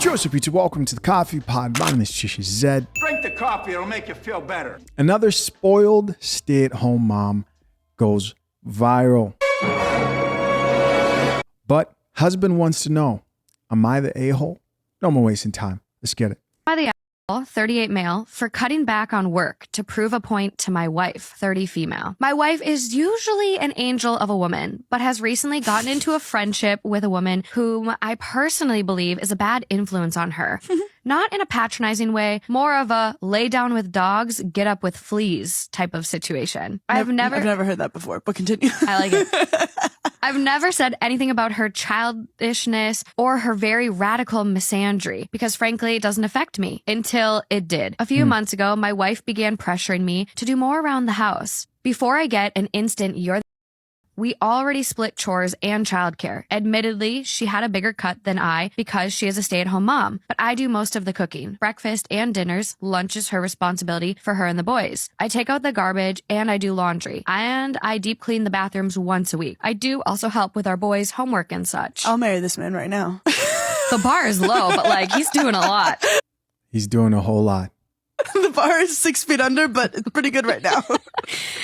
Joseph Pizza, welcome to the Coffee Pod. My name is Chishy Zed. Drink the coffee, it'll make you feel better. Another spoiled stay-at-home mom goes viral. But husband wants to know, am I the a-hole? No more wasting time. Let's get it. Am I the asshole, 38 male, for cutting back on work to prove a point to my wife, 30 female? My wife is usually an angel of a woman, but has recently gotten into a friendship with a woman whom I personally believe is a bad influence on her. Not in a patronizing way, more of a lay down with dogs, get up with fleas type of situation. I've never heard that before, but continue. I like it. I've never said anything about her childishness or her very radical misandry because frankly, it doesn't affect me until it did. A few months ago, my wife began pressuring me to do more around the house. Before I get an instant, we already split chores and childcare. Admittedly, she had a bigger cut than I because she is a stay-at-home mom, but I do most of the cooking. Breakfast and dinners, lunch is her responsibility for her and the boys. I take out the garbage and I do laundry, and I deep clean the bathrooms once a week. I do also help with our boys' homework and such. I'll marry this man right now. The bar is low, but he's doing a lot. He's doing a whole lot. The bar is 6 feet under, but it's pretty good right now.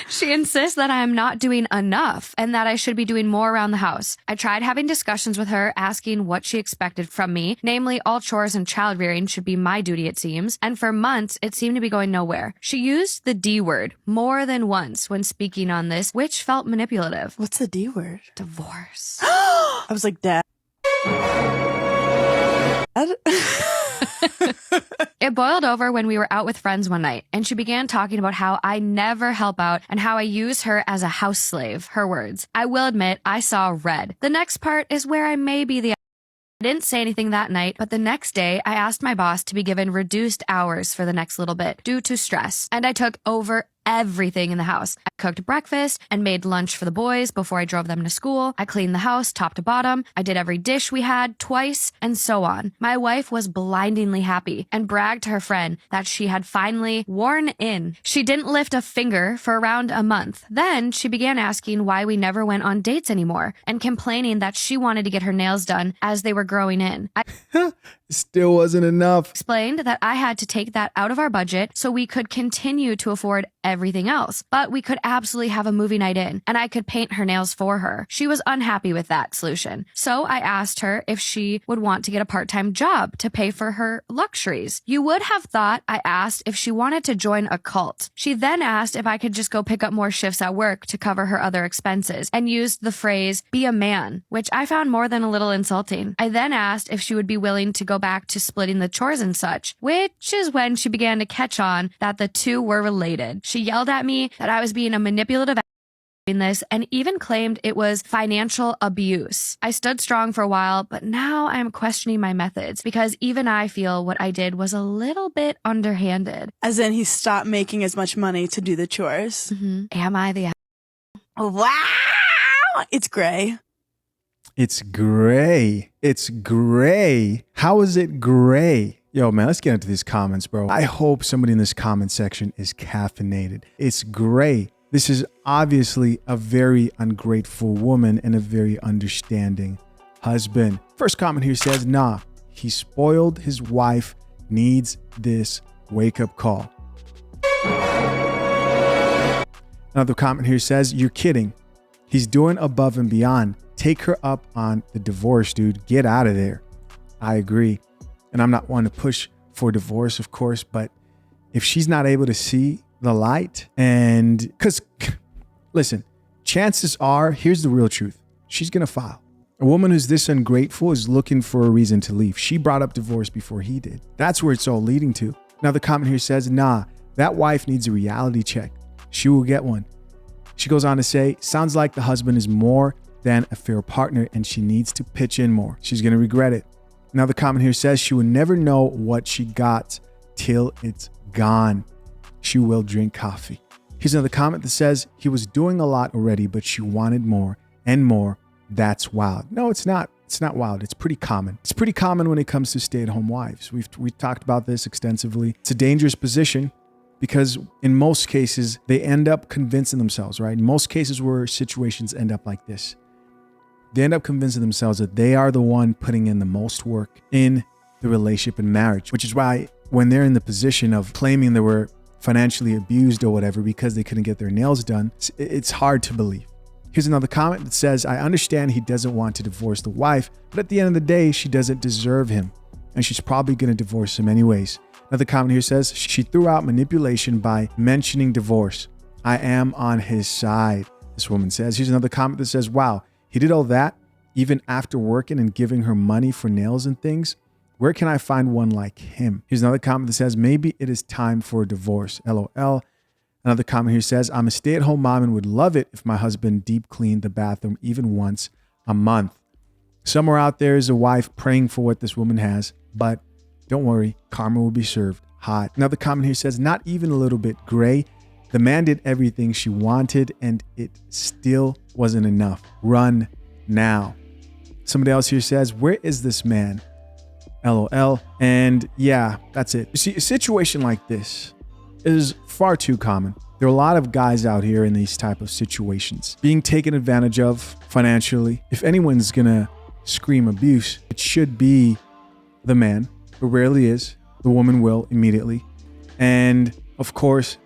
She insists that I am not doing enough and that I should be doing more around the house. I tried having discussions with her, asking what she expected from me, namely all chores and child rearing should be my duty, it seems, and for months it seemed to be going nowhere. She used the D word more than once when speaking on this, which felt manipulative. What's the D word? Divorce. I was like, Dad. It boiled over when we were out with friends one night, and she began talking about how I never help out and how I use her as a house slave, her words. I will admit, I saw red. The next part is where I may be the I didn't say anything that night, but the next day I asked my boss to be given reduced hours for the next little bit due to stress, and I took over everything in the house. I cooked breakfast and made lunch for the boys before I drove them to school. I cleaned the house top to bottom. I did every dish we had twice and so on. My wife was blindingly happy and bragged to her friend that she had finally worn in. She didn't lift a finger for around a month. Then she began asking why we never went on dates anymore and complaining that she wanted to get her nails done as they were growing in. I Still wasn't enough. explained that I had to take that out of our budget so we could continue to afford everything else, but we could absolutely have a movie night in and I could paint her nails for her. She was unhappy with that solution. So I asked her if she would want to get a part-time job to pay for her luxuries. You would have thought I asked if she wanted to join a cult. She then asked if I could just go pick up more shifts at work to cover her other expenses and used the phrase, be a man, which I found more than a little insulting. I then asked if she would be willing to go back to splitting the chores and such, which is when she began to catch on that the two were related. She yelled at me that I was being a manipulative doing this and even claimed it was financial abuse. I stood strong for a while, but now I'm questioning my methods because even I feel what I did was a little bit underhanded. As in, he stopped making as much money to do the chores. Am I the Wow! It's gray. It's gray. It's gray. How is it gray? Yo, man, let's get into these comments, bro. I hope somebody in this comment section is caffeinated. It's gray. This is obviously a very ungrateful woman and a very understanding husband. First comment here says, nah, he spoiled his wife, needs this wake-up call. Another comment here says, you're kidding. He's doing above and beyond. Take her up on the divorce, dude. Get out of there. I agree. And I'm not one to push for divorce, of course, but if she's not able to see the light and because listen, chances are, here's the real truth. She's going to file. A woman who's this ungrateful is looking for a reason to leave. She brought up divorce before he did. That's where it's all leading to. Now the comment here says, nah, that wife needs a reality check. She will get one. She goes on to say, sounds like the husband is more than a fair partner and she needs to pitch in more. She's going to regret it. Now the comment here says she will never know what she got till it's gone. She will drink coffee. Here's another comment that says he was doing a lot already, but she wanted more and more. That's wild. No, it's not. It's not wild. It's pretty common. It's pretty common when it comes to stay-at-home wives. We've talked about this extensively. It's a dangerous position because in most cases, they end up convincing themselves, right? In most cases where situations end up like this, they end up convincing themselves that they are the one putting in the most work in the relationship and marriage, which is why when they're in the position of claiming they were financially abused or whatever because they couldn't get their nails done, it's hard to believe. Here's another comment that says, I understand he doesn't want to divorce the wife, but at the end of the day, she doesn't deserve him, and she's probably going to divorce him anyways. Another comment here says, she threw out manipulation by mentioning divorce. I am on his side, this woman says. Here's another comment that says, wow, he did all that even after working and giving her money for nails and things. Where can I find one like him? Here's another comment that says, maybe it is time for a divorce. LOL. Another comment here says, I'm a stay-at-home mom and would love it if my husband deep cleaned the bathroom even once a month. Somewhere out there is a wife praying for what this woman has, but don't worry, karma will be served hot. Another comment here says, not even a little bit gray. The man did everything she wanted and it still wasn't enough. Run now. Somebody else here says, where is this man? LOL. And yeah, that's it. You see, a situation like this is far too common. There are a lot of guys out here in these type of situations being taken advantage of financially. If anyone's gonna scream abuse, it should be the man. It rarely is. The woman will immediately. And of course,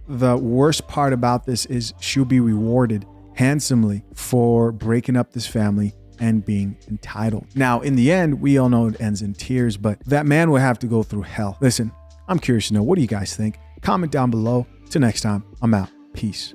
the worst part about this is she'll be rewarded handsomely for breaking up this family and being entitled. Now, in the end, we all know it ends in tears, but that man will have to go through hell. Listen, I'm curious to know, what do you guys think? Comment down below. Till next time, I'm out. Peace.